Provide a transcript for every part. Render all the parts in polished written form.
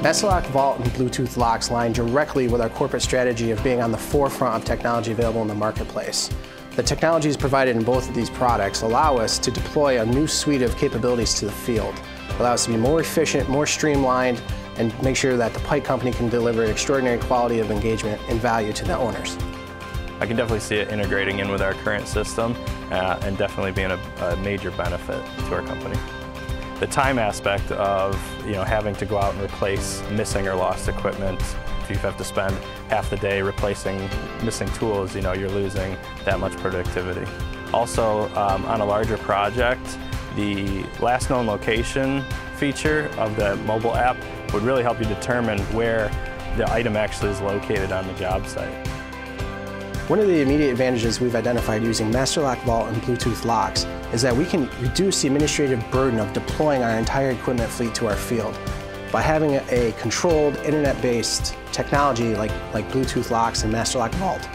Padlock Vault and Bluetooth locks line directly with our corporate strategy of being on the forefront of technology available in the marketplace. The technologies provided in both of these products allow us to deploy a new suite of capabilities to the field, allow us to be more efficient, more streamlined, and make sure that the pipe company can deliver extraordinary quality of engagement and value to the owners. I can definitely see it integrating in with our current system and definitely being a major benefit to our company. The time aspect of having to go out and replace missing or lost equipment, if you have to spend half the day replacing missing tools, you're losing that much productivity. Also, on a larger project, the last known location feature of the mobile app would really help you determine where the item actually is located on the job site. One of the immediate advantages we've identified using Padlock Vault and Bluetooth locks is that we can reduce the administrative burden of deploying our entire equipment fleet to our field. By having a controlled, internet-based technology like Bluetooth locks and Padlock Vault,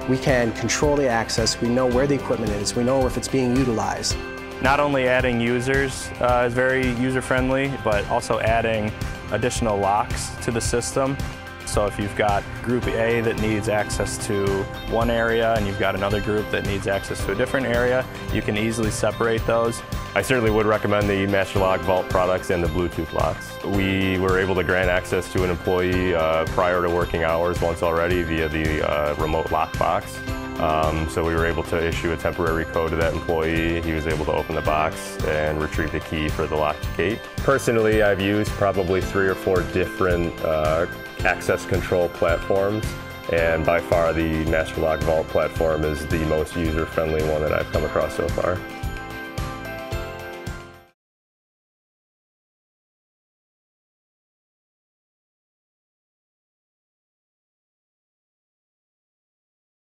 we can control the access, we know where the equipment is, we know if it's being utilized. Not only adding users is very user-friendly, but also adding additional locks to the system. So if you've got group A that needs access to one area and you've got another group that needs access to a different area, you can easily separate those. I certainly would recommend the Padlock Vault products and the Bluetooth locks. We were able to grant access to an employee prior to working hours once already via the remote lockbox. So we were able to issue a temporary code to that employee. He was able to open the box and retrieve the key for the locked gate. Personally, I've used probably 3 or 4 different access control platforms, and by far the Padlock Vault platform is the most user-friendly one that I've come across so far.